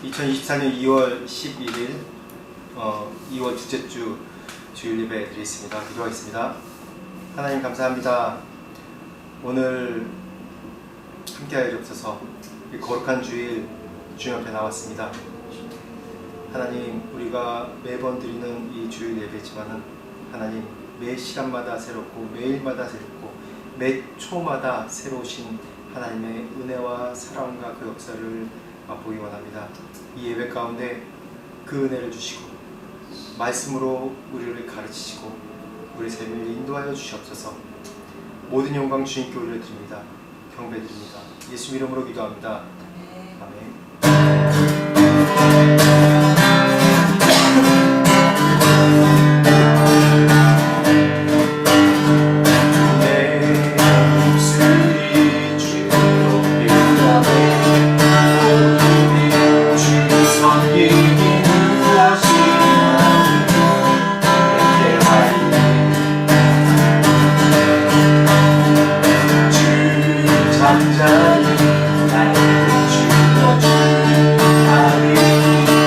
2024년 2월 11일 2월 둘째 주 주일 예배 드리겠습니다. 기도하겠습니다. 하나님 감사합니다. 오늘 함께하여 주옵소서. 이 거룩한 주일 주님 앞에 나왔습니다. 하나님, 우리가 매번 드리는 이 주일 예배지만은 하나님, 매 시간마다 새롭고 매일마다 새롭고 매 초마다 새로우신 하나님의 은혜와 사랑과 그 역사를 맛보기 원합니다. 이 예배 가운데 그 은혜를 주시고 말씀으로 우리를 가르치시고 우리 삶을 인도하여 주시옵소서. 모든 영광 주님께 올려드립니다. 경배드립니다. 예수 이름으로 기도합니다. 아멘. 잠자리 날 주어준 아리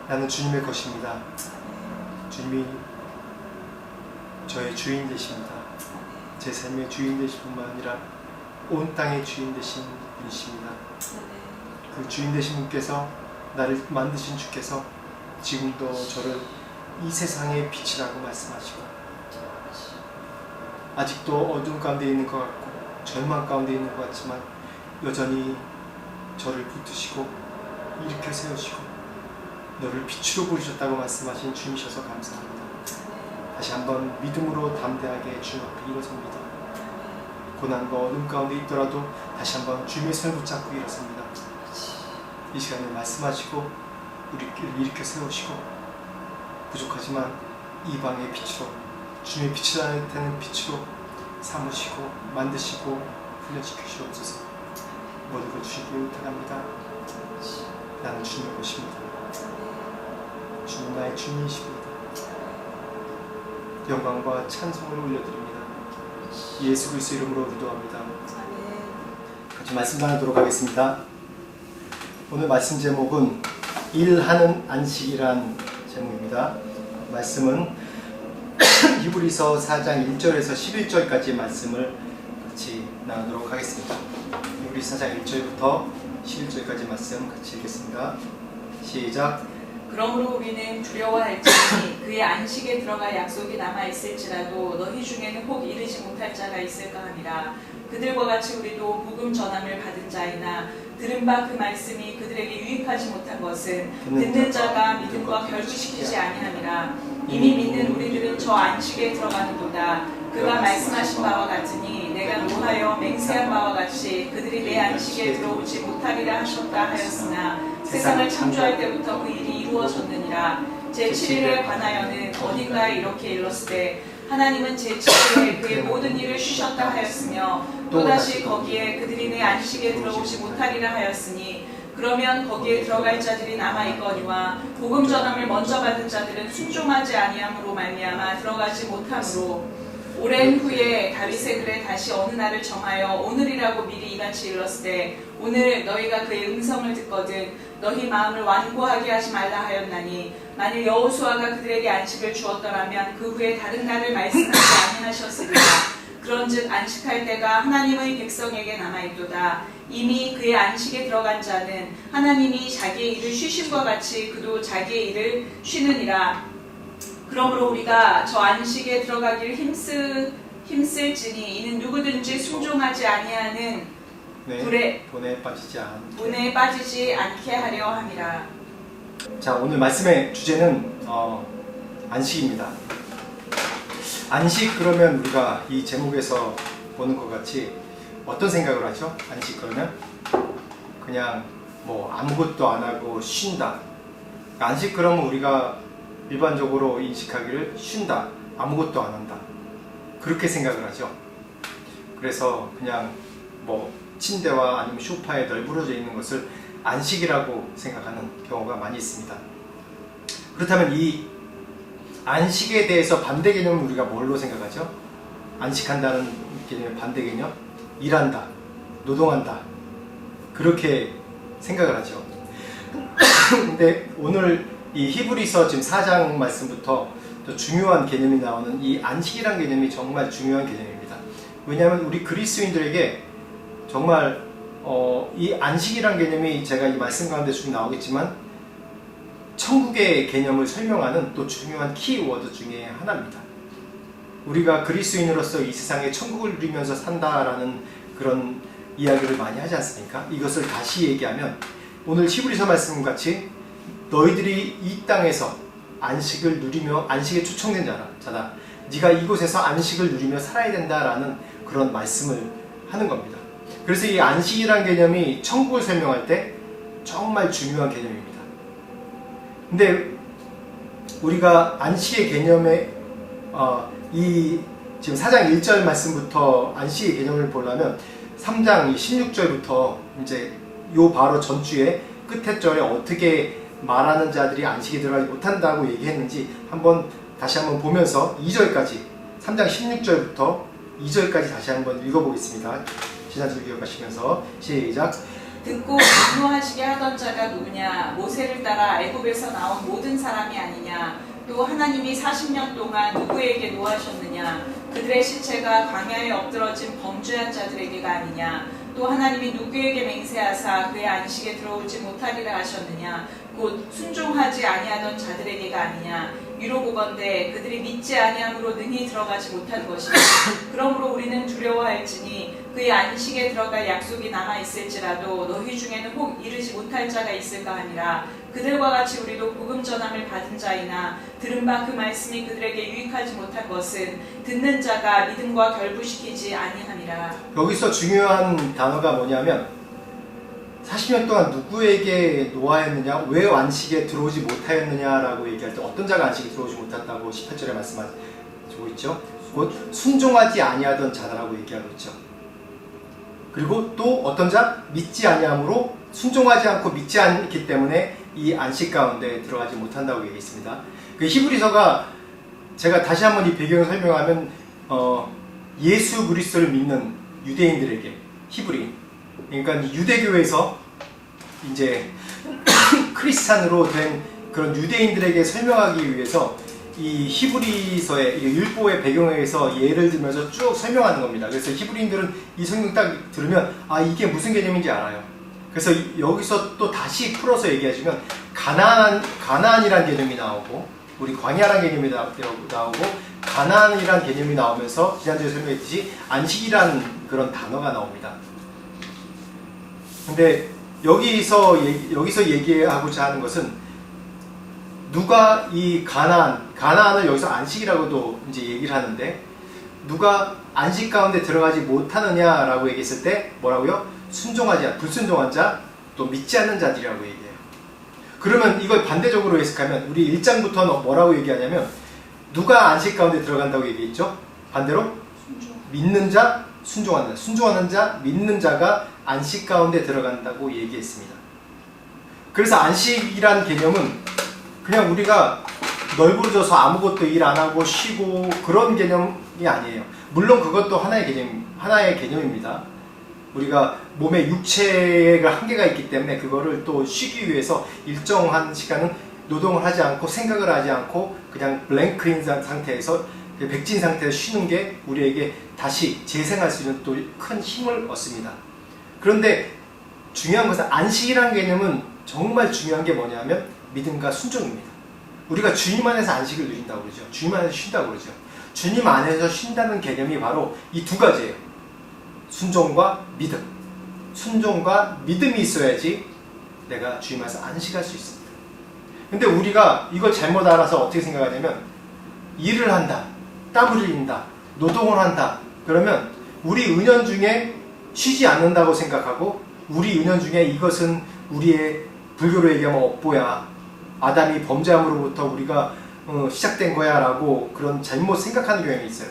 나는 주님의 것입니다. 주님이 저의 주인 되십니다. 제 삶의 주인 되실 뿐만 아니라 온 땅의 주인 되신 분이십니다. 그 주인 되신 분께서, 나를 만드신 주께서 지금도 저를 이 세상의 빛이라고 말씀하시고, 아직도 어둠 가운데 있는 것 같고 절망 가운데 있는 것 같지만 여전히 저를 붙드시고 일으켜 세우시고 너를 빛으로 부르셨다고 말씀하신 주님이셔서 감사합니다. 다시 한번 믿음으로 담대하게 주님 앞에 일어섭니다. 고난과 어둠 가운데 있더라도 다시 한번 주님의 손을 붙잡고 일어섭니다. 이 시간에 말씀하시고 우리를 일으켜 세우시고, 부족하지만 이방의 빛으로, 주님의 빛이 되는 빛으로 삼으시고 만드시고 훈련시키시옵소서. 모든 걸 주시기를 부탁합니다. 나는 주님의 것입니다. 주님 나의 주님이십니다. 영광과 찬송을 올려드립니다. 예수 그리스도 이름으로 기도합니다. 같이 말씀 나누도록 하겠습니다. 오늘 말씀 제목은 일하는 안식이란 제목입니다. 말씀은 히브리서 4장 1절에서 11절까지 말씀을 같이 나누도록 하겠습니다. 히브리서 4장 1절부터 11절까지 말씀 같이 읽겠습니다. 시작. 그러므로 우리는 두려워할지니 그의 안식에 들어갈 약속이 남아있을지라도 너희 중에는 혹 이르지 못할 자가 있을까 함이라. 그들과 같이 우리도 복음 전함을 받은 자이나 들은 바 그 말씀이 그들에게 유익하지 못한 것은 듣는 자가 믿음과 결부시키지 아니함이라. 이미 믿는 우리들은 저 안식에 들어가는도다. 그가 말씀하신 바와 같으니 내가 노하여 맹세한 바와 같이 그들이 내 안식에 들어오지 못하리라 하셨다 하였으나 세상을 창조할 때부터 그 일이 이루어졌느니라. 제7일에 관하여는 어딘가에 이렇게 일렀으되 하나님은 제7일에 그의 모든 일을 쉬셨다 하였으며 또다시 거기에 그들이 내 안식에 들어오지 못하리라 하였으니 그러면 거기에 들어갈 자들이 남아있거니와 복음 전함을 먼저 받은 자들은 순종하지 아니함으로 말미암아 들어가지 못함으로 오랜 후에 다윗의 글에 다시 어느 날을 정하여 오늘이라고 미리 이같이 일렀으되 오늘 너희가 그의 음성을 듣거든 너희 마음을 완고하게 하지 말라 하였나니 만일 여호수아가 그들에게 안식을 주었더라면 그 후에 다른 날을 말씀하지 아니하셨으리라. 그런즉 안식할 때가 하나님의 백성에게 남아있도다. 이미 그의 안식에 들어간 자는 하나님이 자기의 일을 쉬심과 같이 그도 자기의 일을 쉬느니라. 그러므로 우리가 저 안식에 들어가기를 힘쓸지니 이는 누구든지 순종하지 아니하는 분에 빠지지 않게 하려 함이라. 자, 오늘 말씀의 주제는 안식입니다. 안식 그러면 우리가 이 제목에서 보는 것 같이 어떤 생각을 하죠? 안식 그러면 그냥 뭐 아무것도 안 하고 쉰다. 안식 그러면 우리가 일반적으로 인식하기를 쉰다, 아무것도 안 한다, 그렇게 생각을 하죠. 그래서 그냥 뭐 침대와 아니면 소파에 널브러져 있는 것을 안식이라고 생각하는 경우가 많이 있습니다. 그렇다면 이 안식에 대해서 반대 개념은 우리가 뭘로 생각하죠? 안식한다는 개념의 반대 개념? 일한다, 노동한다, 그렇게 생각을 하죠. 근데 오늘 이 히브리서 지금 4장 말씀부터 또 중요한 개념이 나오는 이 안식이라는 개념이 정말 중요한 개념입니다. 왜냐하면 우리 그리스도인들에게 정말 이 안식이라는 개념이 제가 이 말씀 가운데 쭉 나오겠지만 천국의 개념을 설명하는 또 중요한 키워드 중에 하나입니다. 우리가 그리스도인으로서 이 세상에 천국을 누리면서 산다라는 그런 이야기를 많이 하지 않습니까? 이것을 다시 얘기하면 오늘 히브리서 말씀같이 너희들이 이 땅에서 안식을 누리며 안식에 초청된 자다. 네가 이곳에서 안식을 누리며 살아야 된다라는 그런 말씀을 하는 겁니다. 그래서 이 안식이라는 개념이 천국을 설명할 때 정말 중요한 개념입니다. 근데 우리가 안식의 개념에 이 지금 4장 1절 말씀부터 안식의 개념을 보려면 3장 16절부터 이제 요 바로 전주에 끝에 절에 어떻게 말하는 자들이 안식에 들어가지 못한다고 얘기했는지 다시 한번 보면서 2절까지 3장 16절부터 2절까지 다시 한번 읽어보겠습니다. 지난주 기억하시면서 시작. 듣고 분노하시게 하던 자가 누구냐? 모세를 따라 애굽에서 나온 모든 사람이 아니냐? 또 하나님이 40년 동안 누구에게 노하셨느냐? 그들의 시체가 광야에 엎드러진 범죄한 자들에게가 아니냐? 또 하나님이 누구에게 맹세하사 그의 안식에 들어오지 못하리라 하셨느냐? 곧 순종하지 아니하던 자들에게가 아니냐? 위로보건대 그들이 믿지 아니함으로 능히 들어가지 못한 것이다. 그러므로 우리는 두려워할지니 그의 안식에 들어갈 약속이 남아있을지라도 너희 중에는 혹 이르지 못할 자가 있을까 하니라. 그들과 같이 우리도 복음 전함을 받은 자이나 들은 바 그 말씀이 그들에게 유익하지 못한 것은 듣는 자가 믿음과 결부시키지 아니함이라. 여기서 중요한 단어가 뭐냐면 40년 동안 누구에게 노하였느냐, 왜 안식에 들어오지 못하였느냐라고 얘기할 때 어떤 자가 안식에 들어오지 못했다고 18절에 말씀하고 있죠. 곧 순종하지 아니하던 자라고 얘기하고 있죠. 그리고 또 어떤 자? 믿지 아니함으로 순종하지 않고 믿지 않기 때문에 이 안식 가운데 들어가지 못한다고 얘기했습니다. 그 히브리서가 제가 다시 한번 이 배경을 설명하면 예수 그리스도를 믿는 유대인들에게 히브리인, 그러니까 유대교에서 이제 크리스찬으로 된 그런 유대인들에게 설명하기 위해서 이 히브리서의 율법의 배경에서 예를 들면서 쭉 설명하는 겁니다. 그래서 히브리인들은 이 성경 딱 들으면 이게 무슨 개념인지 알아요. 그래서 여기서 또 다시 풀어서 얘기하시면 가나안이라는 개념이 나오고 우리 광야라는 개념이 나오고 가나안이라는 개념이 나오면서 지난주에 설명했듯이 안식이라는 그런 단어가 나옵니다. 근데 여기서 얘기하고자 하는 것은 누가 이 가나안을 여기서 안식이라고도 이제 얘기를 하는데 누가 안식 가운데 들어가지 못하느냐라고 얘기했을 때 뭐라고요? 불순종한 자, 또 믿지 않는 자들이라고 얘기해요. 그러면 이걸 반대적으로 해석하면 우리 1장부터 뭐라고 얘기하냐면 누가 안식 가운데 들어간다고 얘기했죠? 반대로 믿는 자, 순종하는 자, 믿는 자가 안식 가운데 들어간다고 얘기했습니다. 그래서 안식이란 개념은 그냥 우리가 널브러져서 아무것도 일 안 하고 쉬고 그런 개념이 아니에요. 물론 그것도 하나의 개념입니다. 우리가 몸의 육체가 한계가 있기 때문에 그거를 또 쉬기 위해서 일정한 시간은 노동을 하지 않고 생각을 하지 않고 그냥 블랭크인 상태에서 백진 상태에서 쉬는 게 우리에게 다시 재생할 수 있는 또 큰 힘을 얻습니다. 그런데 중요한 것은 안식이라는 개념은 정말 중요한 게 뭐냐면 믿음과 순종입니다. 우리가 주님 안에서 안식을 누린다고 그러죠. 주님 안에서 쉰다고 그러죠. 주님 안에서 쉰다는 개념이 바로 이 두 가지예요. 순종과 믿음. 순종과 믿음이 있어야지 내가 주님 안에서 안식할 수 있습니다. 근데 우리가 이걸 잘못 알아서 어떻게 생각하냐면 일을 한다, 땀을 흘린다, 노동을 한다. 그러면 우리 은연중에 쉬지 않는다고 생각하고 우리 은연중에 이것은 우리의 불교로 얘기하면 업보야. 아담이 범죄함으로부터 우리가 시작된 거야 라고 그런 잘못 생각하는 경향이 있어요.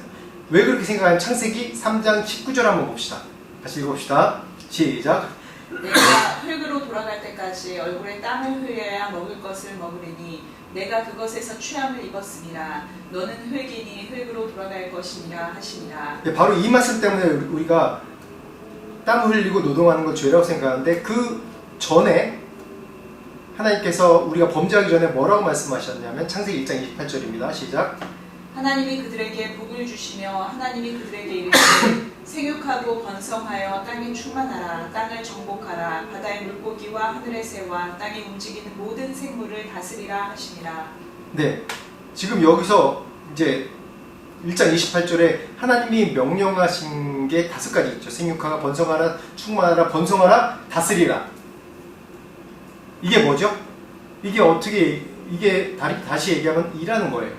왜 그렇게 생각하냐면 창세기 3장 19절 한번 봅시다. 같이 읽어봅시다. 시작. 내가 흙으로 돌아갈 때까지 얼굴에 땀을 흘려야 먹을 것을 먹으리니 내가 그것에서 취함을 입었음이라. 너는 흙이니 흙으로 돌아갈 것이니라 하시니라. 바로 이 말씀 때문에 우리가 땀 흘리고 노동하는 걸 죄라고 생각하는데 그 전에 하나님께서 우리가 범죄하기 전에 뭐라고 말씀하셨냐면 창세기 1장 28절입니다. 시작. 하나님이 그들에게 복을 주시며 하나님이 그들에게 이르시되 생육하고 번성하여 땅에 충만하라. 땅을 정복하라. 바다의 물고기와 하늘의 새와 땅에 움직이는 모든 생물을 다스리라 하시니라. 네, 지금 여기서 이제 1장 28절에 하나님이 명령하신 게 5가지 있죠. 생육하라, 번성하라, 충만하라, 번성하라, 다스리라. 이게 뭐죠? 이게 어떻게, 이게 다시 얘기하면 일하는 거예요.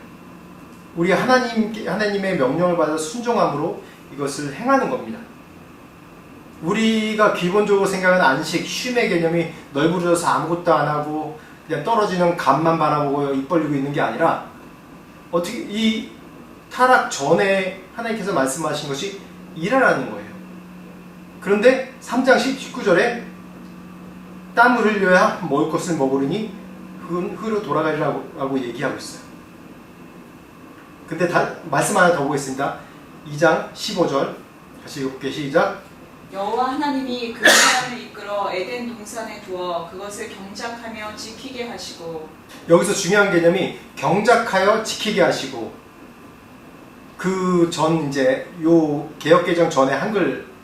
우리 하나님의 명령을 받아 순종함으로 이것을 행하는 겁니다. 우리가 기본적으로 생각하는 안식, 쉼의 개념이 널브러져서 아무것도 안 하고 그냥 떨어지는 감만 바라보고 입 벌리고 있는 게 아니라 어떻게 이 타락 전에 하나님께서 말씀하신 것이 일하라는 거예요. 그런데 3장 19절에 땀을 흘려야 먹을 것을 먹으리니 흙으로 돌아가리라고 얘기하고 있어요. 근데 말씀 하나 더 보겠습니다. 2장 15절 다시 읽어볼게요. 시작. 여호와 하나님이 그 사람을 이끌어 에덴 동산에 두어 그것을 경작하며 지키게 하시고. 여기서 중요한 개념이 경작하여 지키게 하시고, 그 전 이제 요 개역개정 전에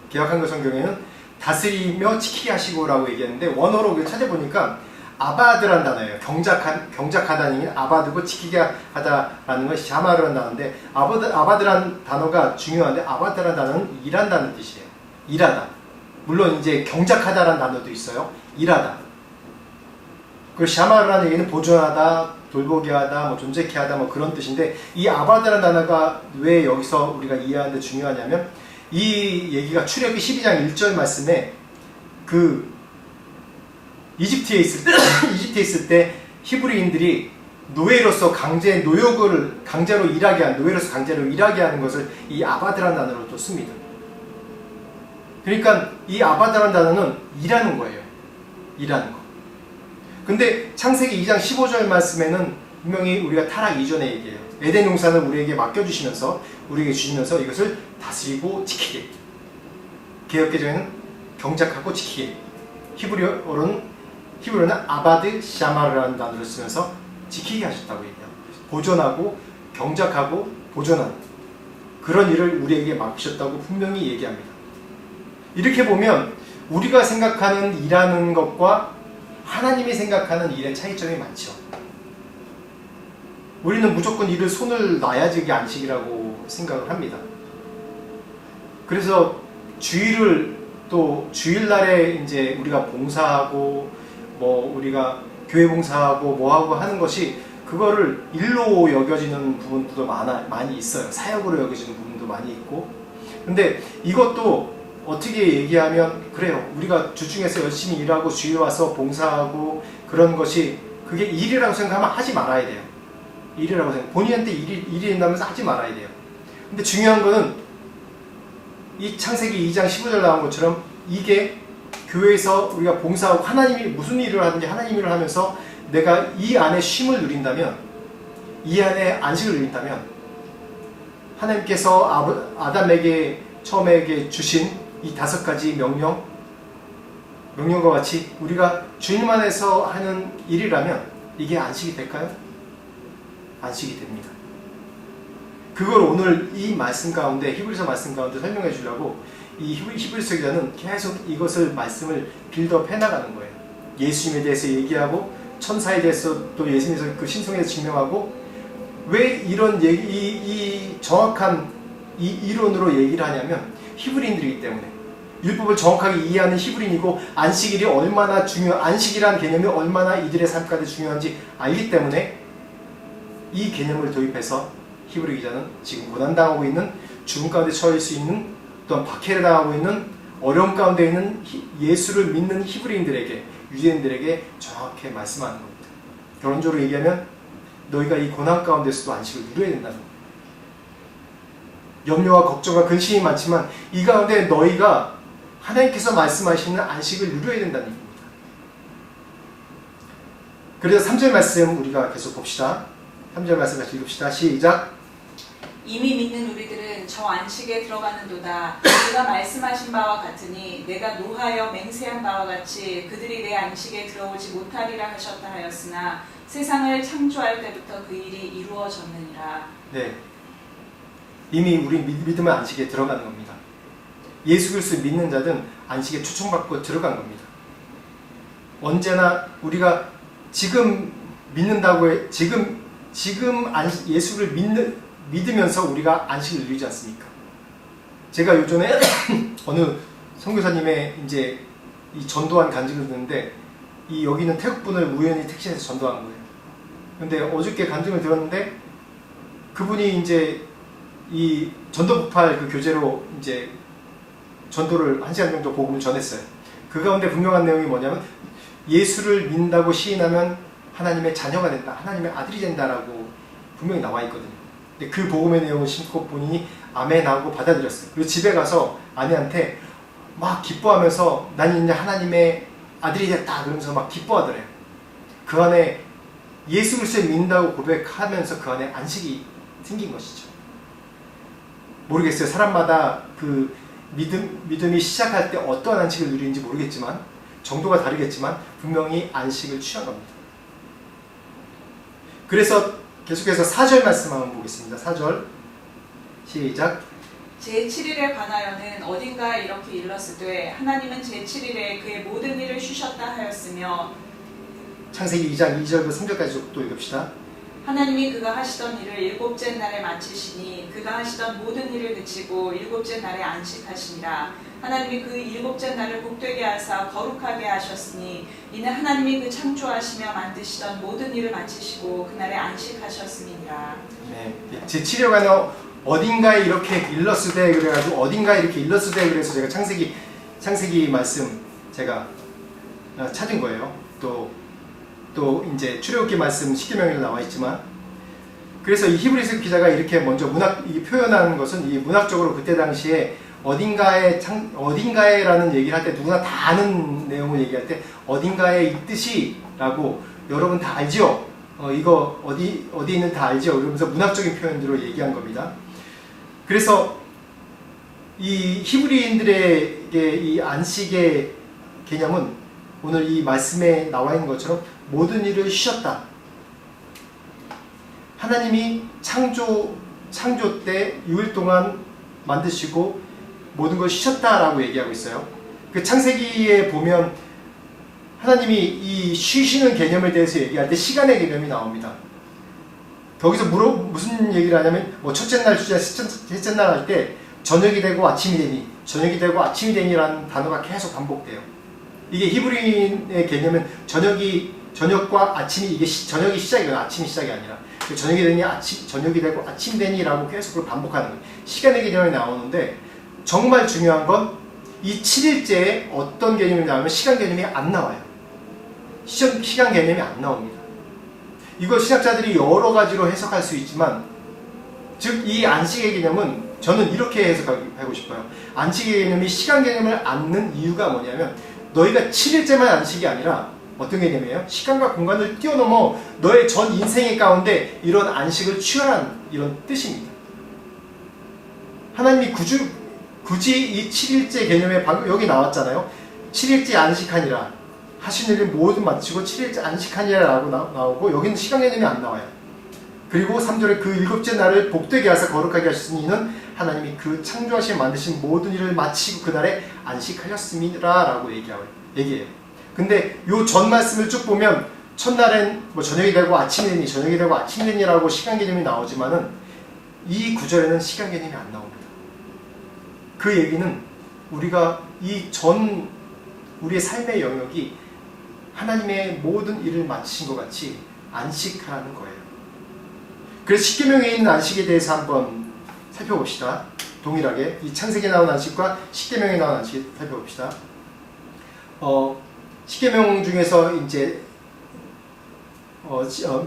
개역 한글 성경에는 다스리며 지키게 하시고라고 얘기했는데 원어로 찾아보니까 아바드란 단어예요. 경작하다는 게 아바드고 지키게 하다라는 것이 샤마르란 단어인데 아바드란 단어가 중요한데 아바드란 단어는 일한다는 뜻이에요. 일하다. 물론 이제 경작하다라는 단어도 있어요. 일하다. 그리고 샤마르라는 얘기는 보존하다, 돌보게하다, 뭐 존재케 하다 뭐 그런 뜻인데 이 아바드라는 단어가 왜 여기서 우리가 이해하는데 중요하냐면 이 얘기가 출애굽기 12장 1절 말씀에 그 이집트에 있을 때 히브리인들이 노예로서 강제로 일하게 하는 것을 이 아바드라는 단어로 또 씁니다. 그러니까 이 아바드라는 단어는 일하는 거예요. 일하는 거. 근데 창세기 2장 15절 말씀에는 분명히 우리가 타락 이전의 얘기예요. 에덴 동산을 우리에게 우리에게 주시면서 이것을 다스리고 지키게. 개역개정에는 경작하고 지키게. 히브리어로는 아바드 샤마르라는 단어를 쓰면서 지키게 하셨다고 얘기해요. 보존하고 경작하고 보존하는 그런 일을 우리에게 맡기셨다고 분명히 얘기합니다. 이렇게 보면 우리가 생각하는 일하는 것과 하나님이 생각하는 일의 차이점이 많죠. 우리는 무조건 일을 손을 놔야지 그게 안식이라고 생각을 합니다. 그래서 주일날에 이제 우리가 봉사하고 우리가 교회 봉사하고 뭐하고 하는 것이 그거를 일로 여겨지는 부분도 많이 있어요. 사역으로 여겨지는 부분도 많이 있고. 근데 이것도 어떻게 얘기하면 그래요. 우리가 주중에서 열심히 일하고 주일 와서 봉사하고 그런 것이 그게 일이라고 생각하면 하지 말아야 돼요. 일이라고 생각. 본인한테 일이 된다면서 하지 말아야 돼요. 근데 중요한 거는 이 창세기 2장 15절 나온 것처럼 이게 교회에서 우리가 봉사하고 하나님이 무슨 일을 하든지 하나님 일을 하면서 내가 이 안에 쉼을 누린다면, 이 안에 안식을 누린다면 하나님께서 아담에게 처음에 주신 이 5가지 명령, 명령과 같이 우리가 주님 안에서 하는 일이라면 이게 안식이 될까요? 안식이 됩니다. 그걸 오늘 이 말씀 가운데, 히브리서 말씀 가운데 설명해 주려고 이 히브리서 기자는 계속 이것을 말씀을 빌드업 해나가는 거예요. 예수님에 대해서 얘기하고 천사에 대해서 또 예수님에서 그 신성에서 증명하고, 왜 이런 이 정확한 이 이론으로 얘기를 하냐면 히브리인들이기 때문에, 율법을 정확하게 이해하는 히브리인이고 안식일이 얼마나 안식이라는 개념이 얼마나 이들의 삶 가운데 중요한지 알기 때문에 이 개념을 도입해서 히브리 기자는 지금 고난당하고 있는, 죽음 가운데 처할 수 있는, 또한 박해를 당하고 있는, 어려움 가운데 있는 예수를 믿는 히브리인들에게, 유대인들에게 정확히 말씀하는 겁니다. 결론적으로 얘기하면 너희가 이 고난 가운데서도 안식을 누려야 된다는 겁니다. 염려와 걱정과 근심이 많지만 이 가운데 너희가 하나님께서 말씀하시는 안식을 누려야 된다는 얘기입니다. 그래서 3절 말씀 우리가 계속 봅시다. 3절 말씀 같이 읽읍시다. 시작. 이미 믿는 우리들은 저 안식에 들어가는도다. 그가 말씀하신 바와 같으니 내가 노하여 맹세한 바와 같이 그들이 내 안식에 들어오지 못하리라 하셨다 하였으나 세상을 창조할 때부터 그 일이 이루어졌느니라. 네, 이미 우리 믿음의 안식에 들어가는 겁니다. 예수 그리스도 믿는 자들은 안식에 초청받고 들어간 겁니다. 언제나 우리가 지금 믿는다고 지금 예수를 믿으면서 우리가 안식을 누리지 않습니까? 제가 요전에 어느 선교사님의 이제 이 전도한 간증을 듣는데, 이 여기 있는 태국분을 우연히 택시에서 전도한 거예요. 근데 어저께 간증을 들었는데 그분이 이제 이 전도폭발 그 교재로 이제 전도를 1시간 정도 복음을 전했어요. 그 가운데 분명한 내용이 뭐냐면 예수를 믿는다고 시인하면 하나님의 자녀가 된다, 하나님의 아들이 된다라고 분명히 나와 있거든요. 근데 그 복음의 내용을 신고 본인이 아멘 하고 받아들였어요. 그리고 집에 가서 아내한테 막 기뻐하면서 난 이제 하나님의 아들이 됐다 그러면서 막 기뻐하더래요. 그 안에 예수 그리스도를 믿는다고 고백하면서 그 안에 안식이 생긴 것이죠. 모르겠어요. 사람마다 그 믿음이 시작할 때 어떠한 안식을 누리는지 모르겠지만, 정도가 다르겠지만 분명히 안식을 취한 겁니다. 그래서 계속해서 4절 말씀 한번 보겠습니다. 4절 시작. 제7일에 관하여는 어딘가 이렇게 일렀으되 하나님은 제7일에 그의 모든 일을 쉬셨다 하였으며, 창세기 2장 2절부터 3절까지 또 읽읍시다. 하나님이 그가 하시던 일을 일곱째 날에 마치시니 그가 하시던 모든 일을 그치고 일곱째 날에 안식하시니라. 하나님이 그 일곱째 날을 복되게 하사 거룩하게 하셨으니 이는 하나님이 그 창조하시며 만드시던 모든 일을 마치시고 그날에 안식하셨음이니라. 네, 제7일에 관하여 어딘가에 이렇게 일렀으되 그래가지고 어딘가에 이렇게 일렀으되 그래서 제가 창세기 말씀 제가 찾은 거예요. 또 이제 출애굽기 말씀 십계명에도 나와 있지만, 그래서 이 히브리서 기자가 이렇게 먼저 표현하는 것은 이 문학적으로 그때 당시에 어딘가에라는 얘기를 할 때 누구나 다 아는 내용을 얘기할 때 어딘가에 있듯이라고, 여러분 다 알죠? 이거 어디 있는 다 알죠? 그러면서 문학적인 표현으로 얘기한 겁니다. 그래서 이 히브리인들에게 이 안식의 개념은 오늘 이 말씀에 나와 있는 것처럼 모든 일을 쉬셨다. 하나님이 창조 때 6일 동안 만드시고 모든 걸 쉬셨다라고 얘기하고 있어요. 그 창세기에 보면 하나님이 이 쉬시는 개념에 대해서 얘기할 때 시간의 개념이 나옵니다. 거기서 무슨 얘기를 하냐면 첫째 날, 셋째 날 할 때 저녁이 되고 아침이 되니, 저녁이 되고 아침이 되니라는 단어가 계속 반복돼요. 이게 히브리인의 개념은 저녁과 아침이, 이게 저녁이 시작이거든요. 아침이 시작이 아니라. 저녁이 되니 저녁이 되고 아침이 되니라고 계속 그걸 반복하는 거예요. 시간의 개념이 나오는데, 정말 중요한 건 이 7일째에 어떤 개념이 나오면 시간 개념이 안 나와요. 시간 개념이 안 나옵니다. 이거 신학자들이 여러 가지로 해석할 수 있지만, 즉 이 안식의 개념은 저는 이렇게 해석하고 싶어요. 안식의 개념이 시간 개념을 안는 이유가 뭐냐면, 너희가 7일째만 안식이 아니라 어떤 개념이에요? 시간과 공간을 뛰어넘어 너의 전 인생의 가운데 이런 안식을 취하라는 이런 뜻입니다. 하나님이 굳이 이 7일째 개념에 여기 나왔잖아요. 7일째 안식하니라. 하신 일을 모두 마치고 7일째 안식하니라 라고 나오고 여기는 시간 개념이 안 나와요. 그리고 3절에 그 일곱째 날을 복되게 하사 거룩하게 하셨으니 이는 하나님이 그 창조하신 만드신 모든 일을 마치고 그날에 안식하셨음이라 라고 얘기해요. 근데 요 전 말씀을 쭉 보면 첫날엔 뭐 저녁이 되고 아침이 되니 저녁이 되고 아침이 되니라고 시간 개념이 나오지만은 이 구절에는 시간 개념이 안 나옵니다. 그 얘기는 우리가 우리의 삶의 영역이 하나님의 모든 일을 마치신 것 같이 안식하라는 거예요. 그래서 십계명에 있는 안식에 대해서 한번 살펴봅시다. 동일하게 이 창세기에 나온 안식과 십계명에 나온 안식 살펴봅시다. 십계명 중에서 이제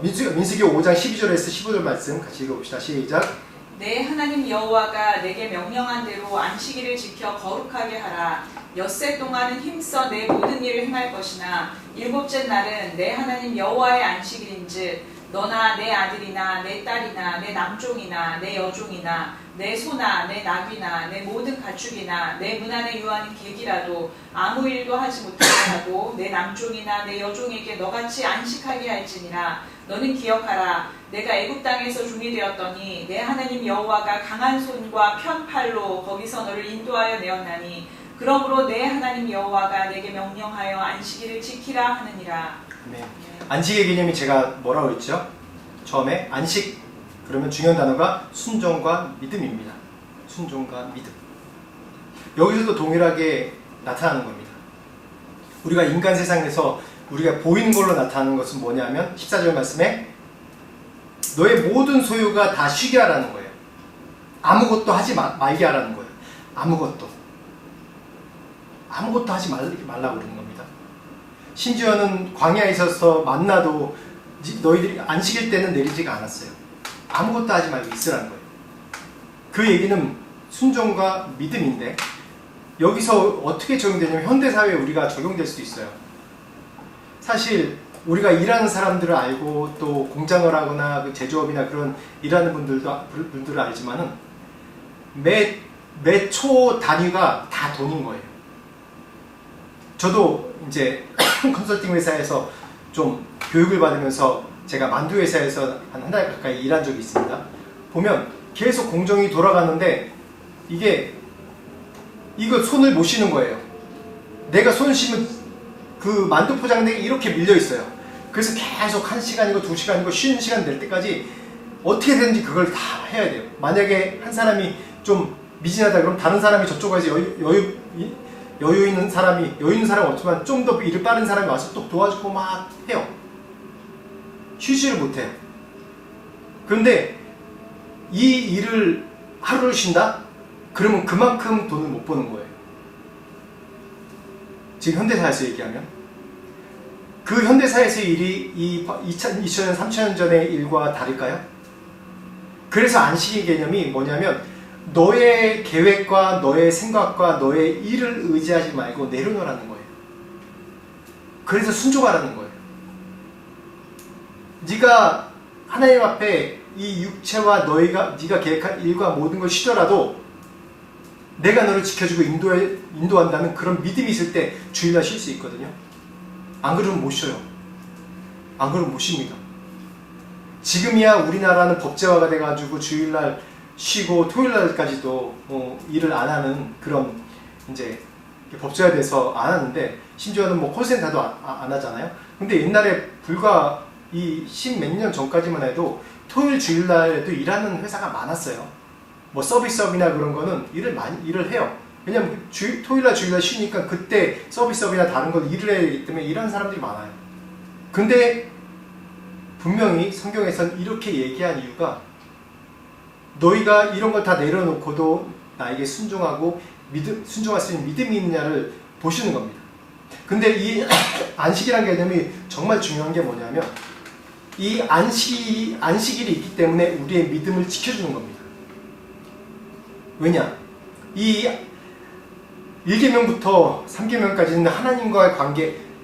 민수기 5장 12절에서 15절 말씀 같이 읽어봅시다. 시작. 내 하나님 여호와가 내게 명령한 대로 안식일을 지켜 거룩하게 하라. 엿새 동안은 힘써 내 모든 일을 행할 것이나 일곱째 날은 내 하나님 여호와의 안식일인즉 너나 내 아들이나 내 딸이나 내 남종이나 내 여종이나 내 소나 내 나귀나 내 모든 가축이나 내 문 안에 유하는 객이라도 아무 일도 하지 못하게 하고 내 남종이나 내 여종에게 너같이 안식하게 할지니라. 너는 기억하라. 내가 애굽 땅에서 종이 되었더니 내 하나님 여호와가 강한 손과 편 팔로 거기서 너를 인도하여 내었나니 그러므로 내 하나님 여호와가 내게 명령하여 안식일을 지키라 하느니라. 네. 안식의 개념이 제가 뭐라고 했죠? 처음에 안식 그러면 중요한 단어가 순종과 믿음입니다. 순종과 믿음. 여기서도 동일하게 나타나는 겁니다. 우리가 인간 세상에서 우리가 보이는 걸로 나타나는 것은 뭐냐면 14절 말씀에 너의 모든 소유가 다 쉬게 하라는 거예요. 아무것도 하지 말게 하라는 거예요. 아무것도 하지 말라고 그러는 겁니다. 심지어는 광야에 있어서 만나도 너희들이 안식일 때는 내리지가 않았어요. 아무것도 하지 말고 있으라는 거예요. 그 얘기는 순종과 믿음인데 여기서 어떻게 적용되냐면 현대사회에 우리가 적용될 수도 있어요. 사실 우리가 일하는 사람들을 알고 또 공장을 하거나 제조업이나 그런 일하는 분들을 알지만은 매 초 단위가 다 돈인 거예요. 저도 이제 컨설팅 회사에서 좀 교육을 받으면서 제가 만두 회사에서 한 달 가까이 일한 적이 있습니다. 보면 계속 공정이 돌아가는데 이거 손을 못 쉬는 거예요. 내가 손을 쉬면 그 만두 포장대가 이렇게 밀려 있어요. 그래서 계속 1시간이고 2시간이고 쉬는 시간 될 때까지 어떻게 되는지 그걸 다 해야 돼요. 만약에 한 사람이 좀 미진하다 그러면 다른 사람이 저쪽에서 여유 있는 사람은 없지만 좀 더 일을 빠른 사람이 와서 또 도와주고 막 해요. 쉬지를 못해요. 그런데 이 일을 하루를 쉰다? 그러면 그만큼 돈을 못 버는 거예요. 지금 현대사에서 얘기하면 그 현대사에서의 일이 이 2000년, 3000년 전의 일과 다를까요? 그래서 안식의 개념이 뭐냐면 너의 계획과 너의 생각과 너의 일을 의지하지 말고 내려놓으라는 거예요. 그래서 순종하라는 거예요. 네가 하나님 앞에 이 육체와 네가 계획한 일과 모든 걸 쉬더라도 내가 너를 지켜주고 인도한다는 그런 믿음이 있을 때 주일날 쉴 수 있거든요. 안 그러면 못 쉬어요. 안 그러면 못 쉽니다. 지금이야 우리나라는 법제화가 돼가지고 주일날 쉬고 토요일날까지도 일을 안 하는 그런 이제 법제화돼서 안 하는데 심지어는 뭐 콜센터도 안 하잖아요. 근데 옛날에 불과 이 10몇 년 전까지만 해도 토요일 주일날에도 일하는 회사가 많았어요. 뭐 서비스업이나 그런 거는 일을 해요. 왜냐면 토요일날 주일날 쉬니까 그때 서비스업이나 다른 걸 일을 해야 되기 때문에 일하는 사람들이 많아요. 근데 분명히 성경에서는 이렇게 얘기한 이유가 너희가 이런 걸 다 내려놓고도 나에게 순종할 수 있는 믿음이 있느냐를 보시는 겁니다. 근데 이 안식이라는 개념이 정말 중요한 게 뭐냐면 이 안식일이 있기 때문에 우리의 믿음을 지켜주는 겁니다. 왜냐? 이 1계명부터 3계명까지는 하나님과의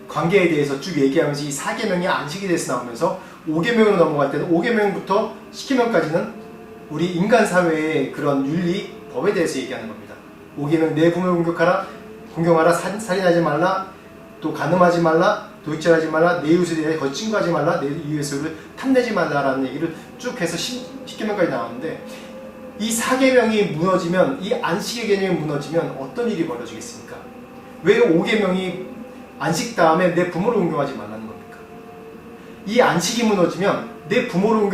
관계에 대해서 쭉 얘기하면서 이 4계명이 안식에 대해서 나오면서 5계명으로 넘어갈 때는 5계명부터 10계명까지는 우리 인간 사회의 그런 윤리, 법에 대해서 얘기하는 겁니다. 5계명 내 부모를 공격하라, 공경하라. 살인하지 말라. 또 간음하지 말라. 도둑질하지 말라. 내 이웃에 대해 거짓 증거하지 말라. 내 이웃의 소유를 탐내지 말라라는 얘기를 쭉 해서 10계명까지 나왔는데, 이 4계명이 무너지면, 이 안식의 개념이 무너지면 어떤 일이 벌어지겠습니까? 왜 5계명이 안식 다음에 내 부모를 공경하지 말라는 겁니까? 이 안식이 무너지면 내 부모를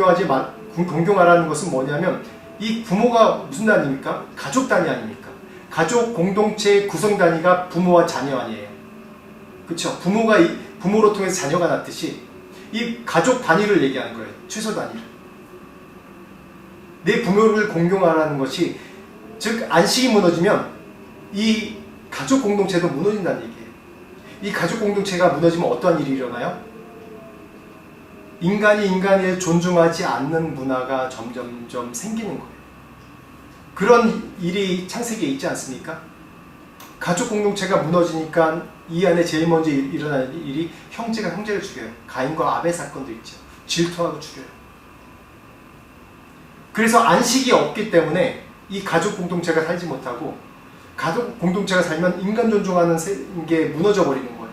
공경하라는 것은 뭐냐면, 이 부모가 무슨 단위입니까? 가족 단위 아닙니까? 가족 공동체의 구성 단위가 부모와 자녀 아니에요. 그렇죠? 부모로 통해서 자녀가 낳듯이 이 가족 단위를 얘기하는 거예요. 최소 단위를. 내 부모를 공경하라는 것이, 즉 안식이 무너지면 이 가족 공동체도 무너진다는 얘기예요. 이 가족 공동체가 무너지면 어떠한 일이 일어나요? 인간이 인간을 존중하지 않는 문화가 점점점 생기는 거예요. 그런 일이 창세기에 있지 않습니까? 가족 공동체가 무너지니까 이 안에 제일 먼저 일어나는 일이 형제가 형제를 죽여요. 가인과 아벨 사건도 있죠. 질투하고 죽여요. 그래서 안식이 없기 때문에 이 가족 공동체가 살지 못하고, 가족 공동체가 살면 인간 존중하는 게 무너져 버리는 거예요.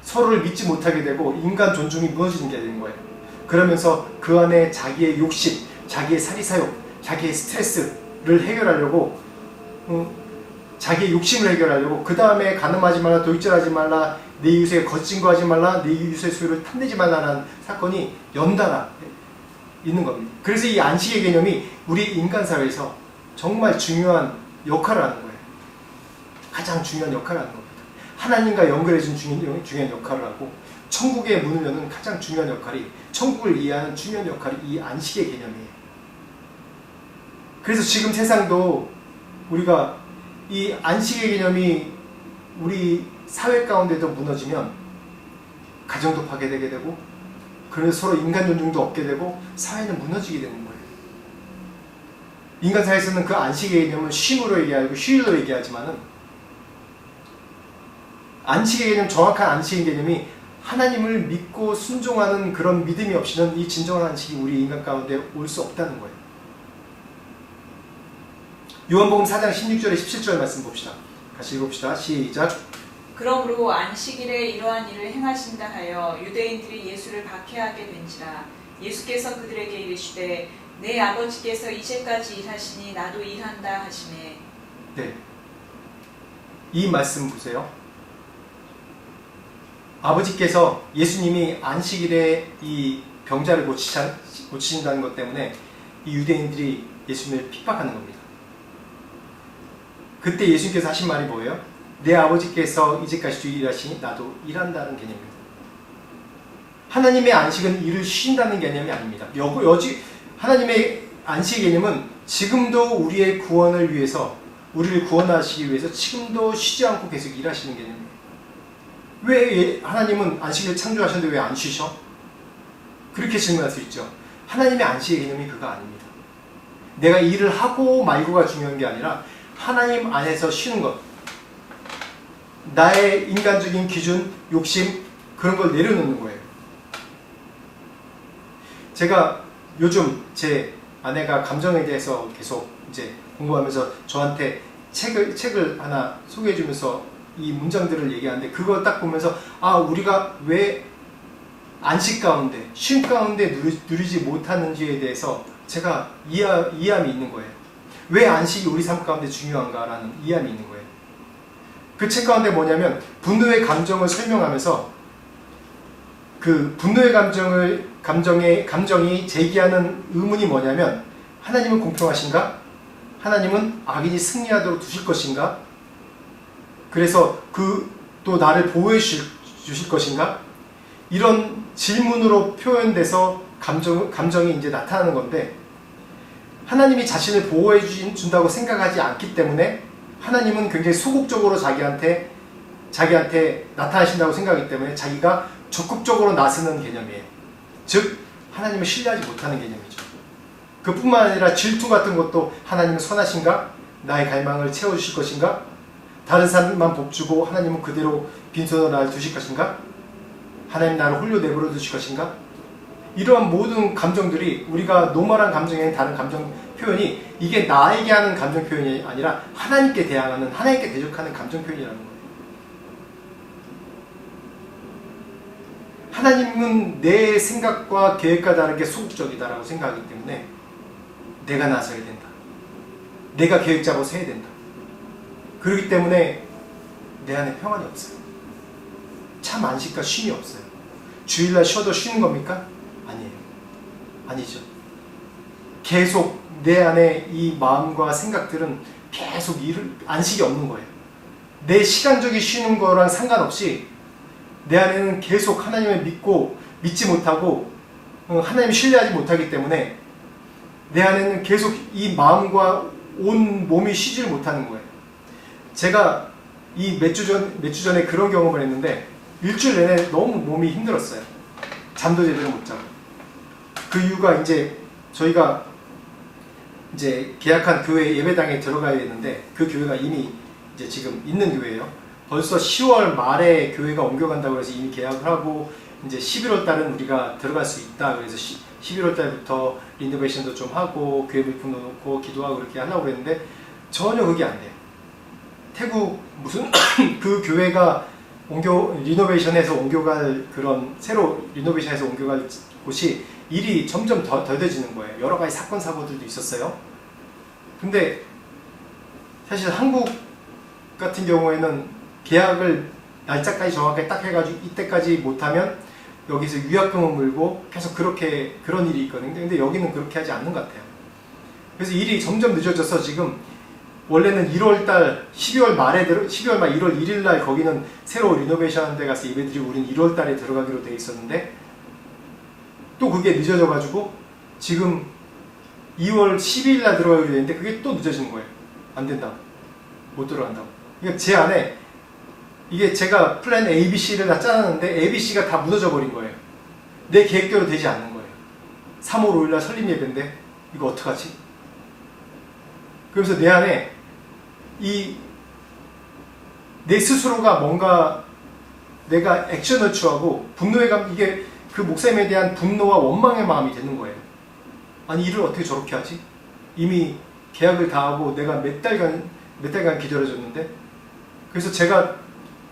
서로를 믿지 못하게 되고 인간 존중이 무너지는 게 되는 거예요. 그러면서 그 안에 자기의 욕심, 자기의 사리사욕, 자기의 스트레스를 해결하려고, 자기의 욕심을 해결하려고, 그 다음에 간음하지 말라, 도둑질하지 말라, 내 이웃에 거짓 증거하지 말라, 내 이웃의 소유를 탐내지 말라라는 사건이 연달아 있는 겁니다. 그래서 이 안식의 개념이 우리 인간 사회에서 정말 중요한 역할을 하는 거예요. 가장 중요한 역할을 하는 겁니다. 하나님과 연결해준 중요한 역할을 하고, 천국의 문을 여는 가장 중요한 역할이, 천국을 이해하는 중요한 역할이 이 안식의 개념이에요. 그래서 지금 세상도 우리가 이 안식의 개념이 우리 사회 가운데도 무너지면 가정도 파괴되게 되고, 그래서 서로 인간 존중도 없게 되고 사회는 무너지게 되는 거예요. 인간 사회에서는 그 안식의 개념을 쉼으로 얘기하고 휴일로 얘기하지만은, 안식의 개념, 정확한 안식의 개념이 하나님을 믿고 순종하는 그런 믿음이 없이는 이 진정한 안식이 우리 인간 가운데 올 수 없다는 거예요. 요한복음 4장 16절에 17절 말씀 봅시다. 같이 읽어봅시다. 시작. 그러므로 안식일에 이러한 일을 행하신다 하여 유대인들이 예수를 박해하게 된지라. 예수께서 그들에게 이르시되 내 아버지께서 이제까지 일하시니 나도 일한다 하시매. 네, 이 말씀 보세요. 아버지께서, 예수님이 안식일에 이 병자를 고치신다는 것 때문에 이 유대인들이 예수님을 핍박하는 겁니다. 그때 예수님께서 하신 말이 뭐예요? 내 아버지께서 이제까지 일하시니 나도 일한다는 개념입니다. 하나님의 안식은 일을 쉬신다는 개념이 아닙니다. 하나님의 안식의 개념은 지금도 우리의 구원을 위해서, 우리를 구원하시기 위해서 지금도 쉬지 않고 계속 일하시는 개념입니다. 왜 하나님은 안식일을 창조하셨는데 왜 안 쉬셔? 그렇게 질문할 수 있죠. 하나님의 안식의 개념이 그거 아닙니다. 내가 일을 하고 말고가 중요한 게 아니라 하나님 안에서 쉬는 것, 나의 인간적인 기준, 욕심, 그런 걸 내려놓는 거예요. 제가 요즘 제 아내가 감정에 대해서 계속 이제 공부하면서 저한테 책을 하나 소개해주면서 이 문장들을 얘기하는데, 그걸 딱 보면서 우리가 왜 안식 가운데, 쉼 가운데 누리지 못하는지에 대해서 제가 이해함이 있는 거예요. 왜 안식이 우리 삶 가운데 중요한가라는 이해함이 있는 거예요. 그 책 가운데 뭐냐면, 분노의 감정을 설명하면서 그 분노의 감정이 제기하는 의문이 뭐냐면, 하나님은 공평하신가? 하나님은 악인이 승리하도록 두실 것인가? 그래서 또 나를 보호해 주실 것인가? 이런 질문으로 표현돼서 감정이 이제 나타나는 건데, 하나님이 자신을 보호해 준다고 생각하지 않기 때문에 하나님은 굉장히 소극적으로 자기한테 나타나신다고 생각하기 때문에 자기가 적극적으로 나서는 개념이에요. 즉 하나님을 신뢰하지 못하는 개념이죠. 그뿐만 아니라 질투 같은 것도, 하나님은 선하신가? 나의 갈망을 채워주실 것인가? 다른 사람만 복주고 하나님은 그대로 빈손으로 나를 두실 것인가? 하나님 나를 홀로 내버려 두실 것인가? 이러한 모든 감정들이, 우리가 노멀한 감정에 다른 감정 표현이, 이게 나에게 하는 감정 표현이 아니라 하나님께 대항하는, 하나님께 대적하는 감정 표현이라는 거예요. 하나님은 내 생각과 계획과 다르게 소극적이다라고 생각하기 때문에 내가 나서야 된다. 내가 계획 잡아서 해야 된다. 그렇기 때문에 내 안에 평안이 없어요. 참 안식과 쉼이 없어요. 주일날 쉬어도 쉬는 겁니까? 아니에요. 아니죠. 계속 내 안에 이 마음과 생각들은 계속 안식이 없는 거예요. 내 시간적인 쉬는 거랑 상관없이 내 안에는 계속 하나님을 믿지 못하고 하나님을 신뢰하지 못하기 때문에 내 안에는 계속 이 마음과 온 몸이 쉬지를 못하는 거예요. 제가 이 몇 주 전에 그런 경험을 했는데 일주일 내내 너무 몸이 힘들었어요. 잠도 제대로 못 자고. 그 이유가 이제 저희가 이제 계약한 교회 예배당에 들어가야 되는데 그 교회가 이미 이제 지금 있는 교회예요. 벌써 10월 말에 교회가 옮겨간다고 해서 이미 계약을 하고 이제 11월 달은 우리가 들어갈 수 있다. 그래서 11월 달부터 리노베이션도 좀 하고 교회 물품도 놓고 기도하고 그렇게 하려고 했는데 전혀 그게 안 돼요. 태국 무슨 그 교회가 리노베이션해서 옮겨갈 그런 새로 리노베이션해서 옮겨갈 곳이 일이 점점 더뎌지는 거예요. 여러 가지 사건 사고들도 있었어요. 근데 사실 한국 같은 경우에는 계약을 날짜까지 정확하게 딱 해가지고 이때까지 못하면 여기서 위약금을 물고 계속 그런 일이 있거든요. 근데 여기는 그렇게 하지 않는 것 같아요. 그래서 일이 점점 늦어져서 지금 원래는 1월달, 12월 말 1월 1일날 거기는 새로 리노베이션 하는 데 가서 예배드리고 우리는 1월달에 들어가기로 돼 있었는데 또 그게 늦어져가지고 지금 2월 12일날 들어가기로 돼 있는데 그게 또 늦어진 거예요. 안 된다고. 못 들어간다고. 그러니까 제 안에 이게 제가 플랜 A, B, C를 다 짜놨는데 A, B, C가 다 무너져 버린 거예요. 내 계획대로 되지 않는 거예요. 3월 5일날 설립 예배인데 이거 어떡하지? 그래서 내 안에 내 스스로가 뭔가 내가 액션을 취하고 분노의 이게 그 목사님에 대한 분노와 원망의 마음이 드는 거예요. 아니 일을 어떻게 저렇게 하지? 이미 계약을 다 하고 내가 몇 달간 기다려 줬는데 그래서 제가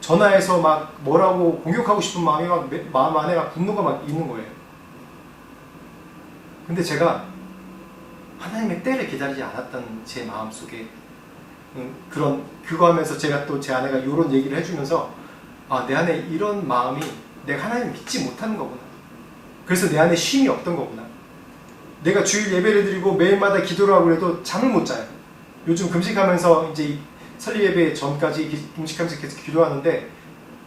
전화해서 막 뭐라고 공격하고 싶은 마음이 마음 안에 막 분노가 막 있는 거예요. 근데 제가 하나님의 때를 기다리지 않았던 제 마음 속에 그거 하면서 제가 또 제 아내가 이런 얘기를 해주면서 내 안에 이런 마음이 내가 하나님을 믿지 못하는 거구나. 그래서 내 안에 쉼이 없던 거구나. 내가 주일 예배를 드리고 매일마다 기도를 하고 그래도 잠을 못 자요. 요즘 금식하면서 이제 설립 예배 전까지 금식하면서 계속 기도하는데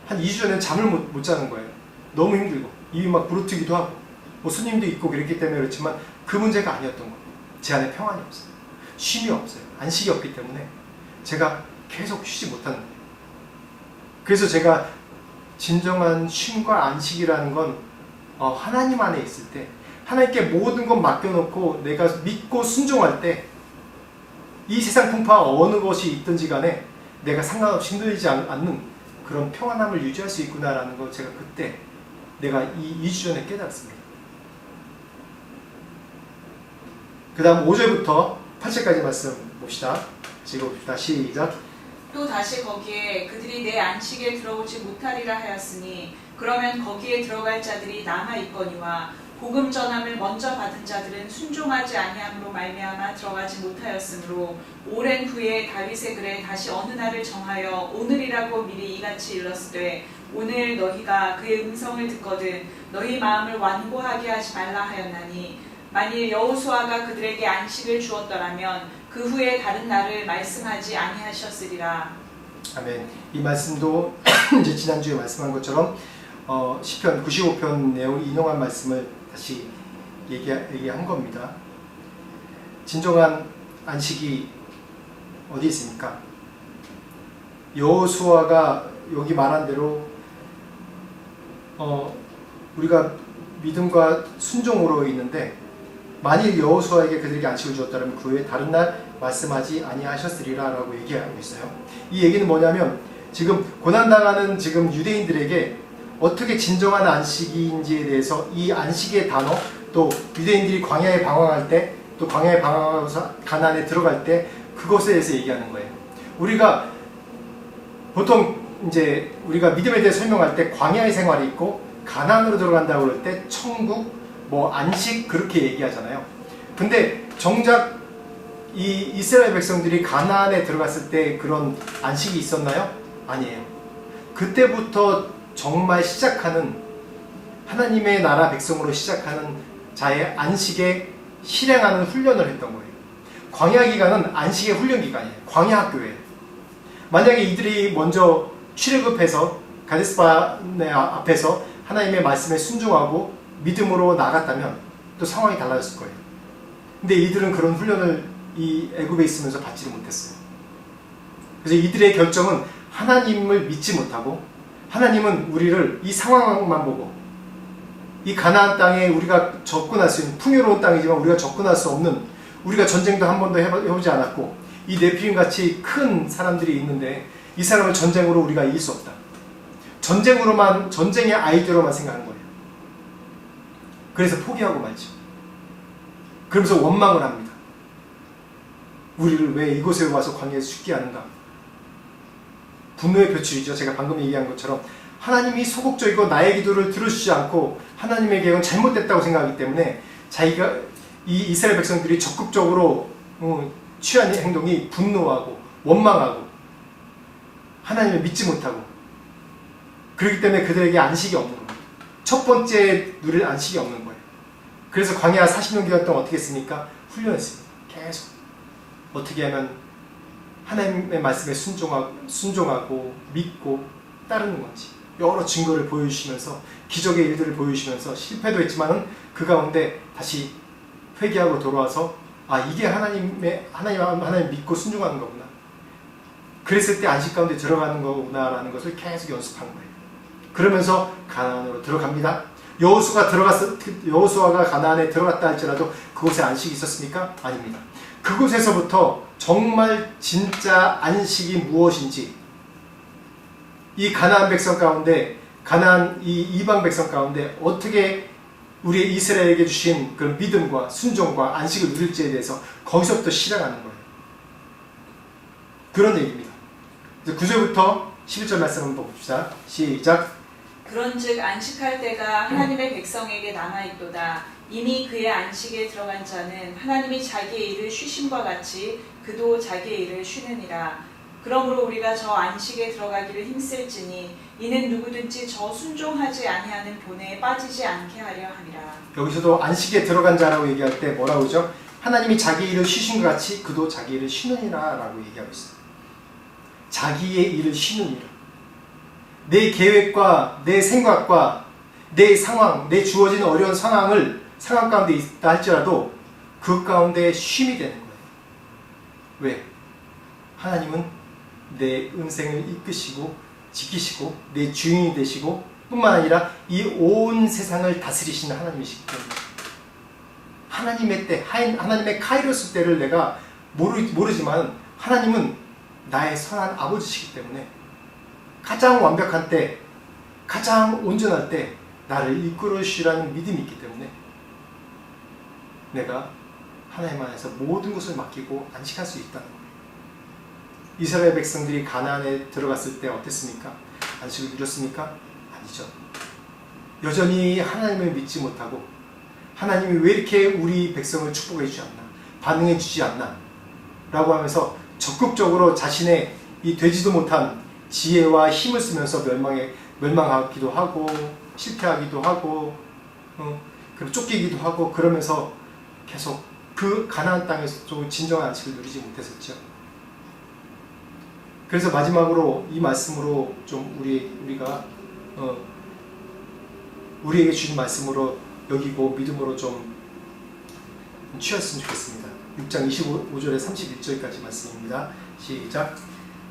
한 2주 전에는 잠을 못 자는 거예요. 너무 힘들고 입이 막 부르트기도 하고 뭐 손님도 있고 그랬기 때문에 그렇지만 그 문제가 아니었던 거예요. 제 안에 평안이 없어요. 쉼이 없어요. 안식이 없기 때문에 제가 계속 쉬지 못하는 거예요. 그래서 제가 진정한 쉼과 안식이라는 건 하나님 안에 있을 때 하나님께 모든 것 맡겨놓고 내가 믿고 순종할 때 이 세상 풍파 어느 것이 있든지 간에 내가 상관없이 힘들지 않는 그런 평안함을 유지할 수 있구나라는 걸 제가 그때 내가 2주 전에 깨달았습니다. 그 다음 5절부터 8절까지 말씀 봅시다. 읽어봅시다. 시작. 또 다시 거기에 그들이 내 안식에 들어오지 못하리라 하였으니 그러면 거기에 들어갈 자들이 남아 있거니와 복음 전함을 먼저 받은 자들은 순종하지 아니함으로 말미암아 들어가지 못하였으므로 오랜 후에 다윗의 글에 다시 어느 날을 정하여 오늘이라고 미리 이같이 일렀으되 오늘 너희가 그의 음성을 듣거든 너희 마음을 완고하게 하지 말라 하였나니 만일 여호수아가 그들에게 안식을 주었더라면 그 후에 다른 날을 말씀하지 아니하셨으리라. 아멘. 이 말씀도 이제 지난주에 말씀한 것처럼 시편 95편 내용 인용한 말씀을 다시 얘기한 겁니다. 진정한 안식이 어디 있습니까? 여호수아가 여기 말한 대로 우리가 믿음과 순종으로 있는데 만일 여호수아에게 그들에게 안식을 주었다면 그 후에 다른 날 말씀하지 아니하셨으리라 라고 얘기하고 있어요. 이 얘기는 뭐냐면 지금 고난당하는 지금 유대인들에게 어떻게 진정한 안식인지에 대해서 이 안식의 단어 또 유대인들이 광야에 방황할 때 또 광야에 방황하면서 가나안에 들어갈 때 그것에 대해서 얘기하는 거예요. 우리가 보통 이제 우리가 믿음에 대해 설명할 때 광야의 생활이 있고 가나안으로 들어간다고 그럴 때 천국, 뭐 안식 그렇게 얘기하잖아요. 근데 정작 이 이스라엘 백성들이 가나안에 들어갔을 때 그런 안식이 있었나요? 아니에요. 그때부터 정말 시작하는 하나님의 나라 백성으로 시작하는 자의 안식에 실행하는 훈련을 했던 거예요. 광야 기간은 안식의 훈련 기간이에요. 광야 학교예요. 만약에 이들이 먼저 출애굽해서 가데스바네 앞에서 하나님의 말씀에 순종하고 믿음으로 나갔다면 또 상황이 달라졌을 거예요. 근데 이들은 그런 훈련을 이 애굽에 있으면서 받지를 못했어요. 그래서 이들의 결정은 하나님을 믿지 못하고 하나님은 우리를 이 상황만 보고 이 가나안 땅에 우리가 접근할 수 있는 풍요로운 땅이지만 우리가 접근할 수 없는, 우리가 전쟁도 한 번도 해보지 않았고 이 네피림 같이 큰 사람들이 있는데 이 사람을 전쟁으로 우리가 이길 수 없다. 전쟁으로만, 전쟁의 아이디어로만 생각하는 거예요. 그래서 포기하고 말죠. 그러면서 원망을 합니다. 우리를 왜 이곳에 와서 광야에서 죽게 하는가? 분노의 표출이죠. 제가 방금 얘기한 것처럼 하나님이 소극적이고 나의 기도를 들어주지 않고 하나님의 계획은 잘못됐다고 생각하기 때문에 자기가 이 이스라엘 백성들이 적극적으로 취한 행동이 분노하고 원망하고 하나님을 믿지 못하고, 그렇기 때문에 그들에게 안식이 없는 거예요. 첫 번째 누릴 안식이 없는 거예요. 그래서 광야 40년 기간 동안 어떻게 했습니까? 훈련했습니다. 계속 어떻게 하면 하나님의 말씀에 순종하고 믿고 따르는 건지 여러 증거를 보여주시면서 기적의 일들을 보여주시면서 실패도 했지만은 그 가운데 다시 회개하고 돌아와서 이게 하나님 믿고 순종하는 거구나. 그랬을 때 안식 가운데 들어가는 거구나라는 것을 계속 연습한 거예요. 그러면서 가나안으로 들어갑니다. 여호수아가 가나안에 들어갔다 할지라도 그곳에 안식이 있었습니까? 아닙니다. 그곳에서부터 정말 진짜 안식이 무엇인지, 이 가나안 백성 가운데, 가나안 이 이방 백성 가운데 어떻게 우리 이스라엘에게 주신 그런 믿음과 순종과 안식을 누릴지에 대해서 거기서부터 실행하는 거예요. 그런 얘기입니다. 9절부터 11절 말씀 한번 봅시다. 시작. 그런즉 안식할 때가 하나님의 백성에게 남아있도다. 이미 그의 안식에 들어간 자는 하나님이 자기의 일을 쉬심과 같이 그도 자기의 일을 쉬느니라. 그러므로 우리가 저 안식에 들어가기를 힘쓸지니 이는 누구든지 저 순종하지 아니하는 본에 빠지지 않게 하려 함이라. 여기서도 안식에 들어간 자라고 얘기할 때 뭐라고 그러죠? 하나님이 자기 일을 쉬심과 같이 그도 자기 일을 쉬느니라 라고 얘기하고 있어요. 자기의 일을 쉬느니라. 내 계획과 내 생각과 내 상황, 내 주어진 어려운 상황 가운데 있다 할지라도 그 가운데 쉼이 되는 거예요. 왜? 하나님은 내 인생을 이끄시고 지키시고 내 주인이 되시고 뿐만 아니라 이 온 세상을 다스리시는 하나님이시기 때문에 하나님의 때, 하나님의 카이로스 때를 내가 모르지만 하나님은 나의 선한 아버지시기 때문에 가장 완벽한 때, 가장 온전할 때 나를 이끌어 주시라는 믿음이 있기 때문에 내가 하나님 안에서 모든 것을 맡기고 안식할 수 있다는 거예요. 이스라엘 백성들이 가나안에 들어갔을 때 어땠습니까? 안식을 누렸습니까? 아니죠. 여전히 하나님을 믿지 못하고 하나님이 왜 이렇게 우리 백성을 축복해 주지 않나, 반응해 주지 않나 라고 하면서 적극적으로 자신의 이 되지도 못한 지혜와 힘을 쓰면서 멸망하기도 하고 실패하기도 하고 그리고 쫓기기도 하고 그러면서 계속 그 가나안 땅에서 좀 진정한 안식을 누리지 못했었죠. 그래서 마지막으로 이 말씀으로 좀 우리가 우리에게 주신 말씀으로 여기고 믿음으로 좀 취했으면 좋겠습니다. 6장 25절에 31절까지 말씀입니다. 시작.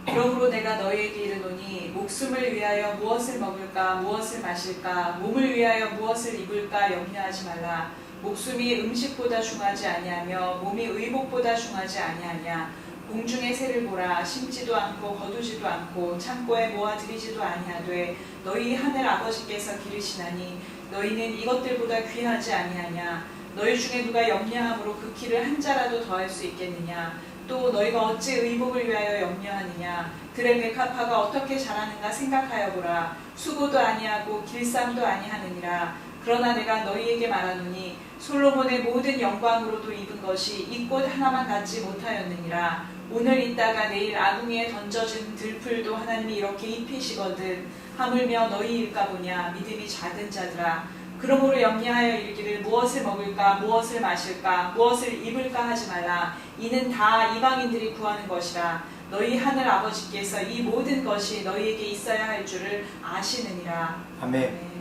그러므로 내가 너희에게 이르노니 목숨을 위하여 무엇을 먹을까 무엇을 마실까 몸을 위하여 무엇을 입을까 염려하지 말라. 목숨이 음식보다 중하지 아니하며 몸이 의복보다 중하지 아니하냐. 공중의 새를 보라. 심지도 않고 거두지도 않고 창고에 모아들이지도 아니하되 너희 하늘 아버지께서 기르시나니 너희는 이것들보다 귀하지 아니하냐. 너희 중에 누가 염려함으로 그 키를 한 자라도 더할 수 있겠느냐? 또 너희가 어찌 의복을 위하여 염려하느냐? 들의 백합화가 어떻게 자라는가 생각하여 보라. 수고도 아니하고 길쌈도 아니하느니라. 그러나 내가 너희에게 말하노니 솔로몬의 모든 영광으로도 입은 것이 이 꽃 하나만 갖지 못하였느니라. 오늘 있다가 내일 아궁이에 던져진 들풀도 하나님이 이렇게 입히시거든. 하물며 너희일까 보냐. 믿음이 작은 자들아. 그러므로 염려하여 이르기를 무엇을 먹을까 무엇을 마실까 무엇을 입을까 하지 말라. 이는 다 이방인들이 구하는 것이라. 너희 하늘 아버지께서 이 모든 것이 너희에게 있어야 할 줄을 아시느니라. 아멘.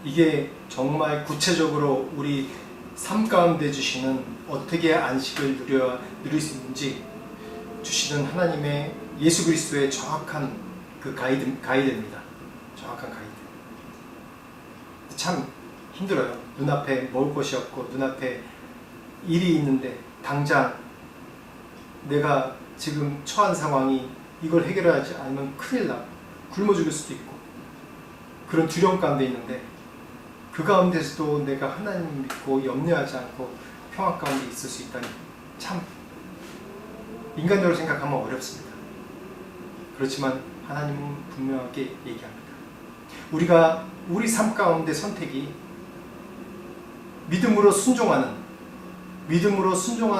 이게 정말 구체적으로 우리 삶 가운데 주시는 어떻게 안식을 누릴 수 있는지 주시는 하나님의 예수 그리스도의 정확한 그 가이드입니다. 정확한 가이드. 참 힘들어요. 눈앞에 먹을 것이 없고 눈앞에 일이 있는데 당장 내가 지금 처한 상황이 이걸 해결하지 않으면 큰일 나고 굶어 죽을 수도 있고 그런 두려움 가운데 있는데 그 가운데서도 내가 하나님 믿고 염려하지 않고 평화 가운데 있을 수 있다니 참 인간적으로 생각하면 어렵습니다. 그렇지만 하나님은 분명하게 얘기합니다. 우리가 우리 삶 가운데 선택이 믿음으로 순종하는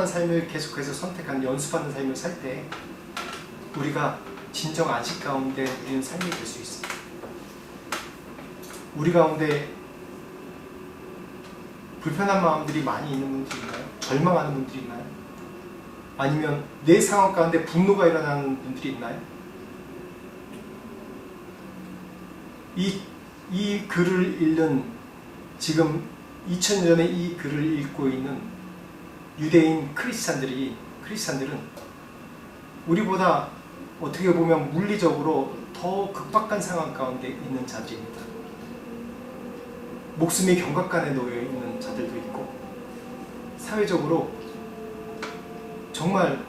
삶을 계속해서 선택하는 연습하는 삶을 살 때 우리가 진정 안식 가운데 누리는 삶이 될 수 있습니다. 우리 가운데 불편한 마음들이 많이 있는 분들이 있나요? 절망하는 분들이 있나요? 아니면 내 상황 가운데 분노가 일어나는 분들이 있나요? 이 글을 읽는 지금 2000년 전에 이 글을 읽고 있는 유대인 크리스찬들은 우리보다 어떻게 보면 물리적으로 더 급박한 상황 가운데 있는 자들입니다. 목숨이 경각간에 놓여 있는 자들도 있고 사회적으로 정말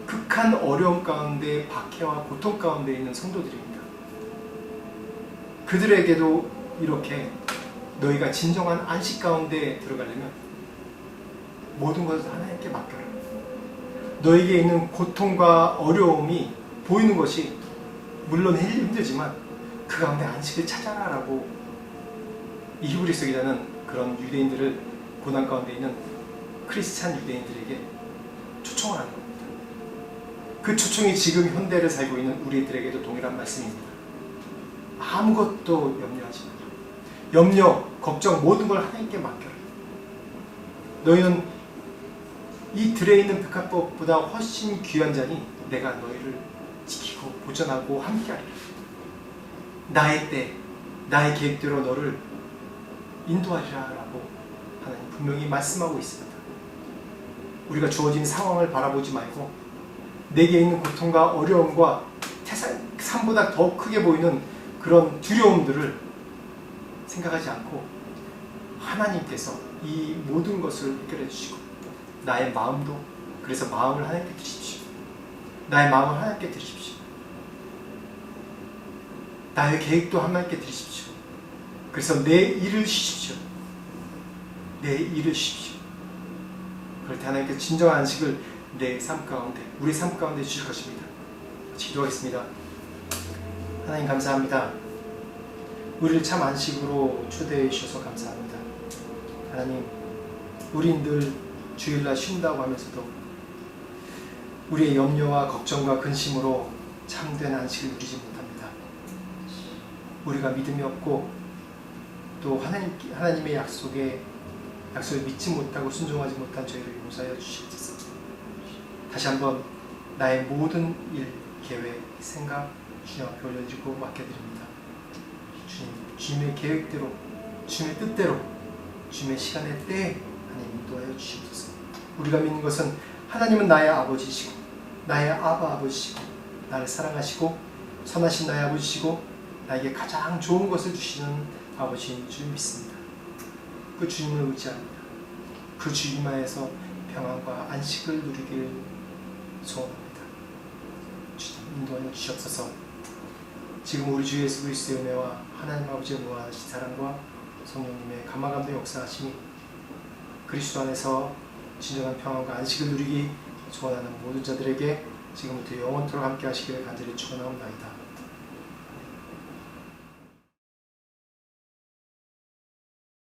극한 어려움 가운데 박해와 고통 가운데 있는 성도들입니다. 그들에게도 이렇게 너희가 진정한 안식 가운데 들어가려면 모든 것을 하나님께 맡겨라. 너에게 있는 고통과 어려움이 보이는 것이 물론 힘들지만 그 가운데 안식을 찾아라라고 이 히브리서 기자는 그런 유대인들을 고난 가운데 있는 크리스찬 유대인들에게 초청을 하는 겁니다. 그 초청이 지금 현대를 살고 있는 우리들에게도 동일한 말씀입니다. 아무것도 염려하지 마라. 염려, 걱정 모든 걸 하나님께 맡겨라. 너희는 이 들에 있는 백합법보다 훨씬 귀한 자니 내가 너희를 지키고 보전하고 함께하리라. 나의 때, 나의 계획대로 너를 인도하리라 라고 하나님 분명히 말씀하고 있습니다. 우리가 주어진 상황을 바라보지 말고 내게 있는 고통과 어려움과 삶보다 더 크게 보이는 그런 두려움들을 생각하지 않고 하나님께서 이 모든 것을 해결해 주시고 나의 마음도 그래서 마음을 하나님께 드리십시오. 나의 마음을 하나님께 드리십시오. 나의 계획도 하나님께 드리십시오. 그래서 내 일을 쉬십시오. 내 일을 쉬십시오. 그럴 때 하나님께 진정한 안식을 내 삶 가운데 우리 삶 가운데 주실 것입니다. 기도하겠습니다. 하나님 감사합니다. 우리를 참 안식으로 초대해 주셔서 감사합니다. 하나님 우린 늘 주일날 쉰다고 하면서도 우리의 염려와 걱정과 근심으로 참된 안식을 누리지 못합니다. 우리가 믿음이 없고 또 하나님의 약속을 믿지 못하고 순종하지 못한 저희를 용서하여 주시옵소서. 다시 한번 나의 모든 일, 계획, 생각 주님 앞에 올려드리고 맡겨드립니다. 주님, 주님의 계획대로, 주님의 뜻대로, 주님의 시간의 때에 하나님 인도하여 주시옵소서. 우리가 믿는 것은 하나님은 나의 아버지시고 나의 아버지시고 나를 사랑하시고 선하신 나의 아버지시고 나에게 가장 좋은 것을 주시는 아버지인 줄 믿습니다. 그 주님을 의지합니다. 그 주님 안에서 평안과 안식을 누리길 소원합니다. 주님 인도하여 주시옵소서. 지금 우리 주 예수 그리스도의 은혜와 하나님 아버지의 무한하신 사랑과 성령님의 감화감동 역사하심이 그리스도 안에서 진정한 평안과 안식을 누리기 소원하는 모든 자들에게 지금부터 영원토록 함께 하시기를 간절히 축원하옵나이다.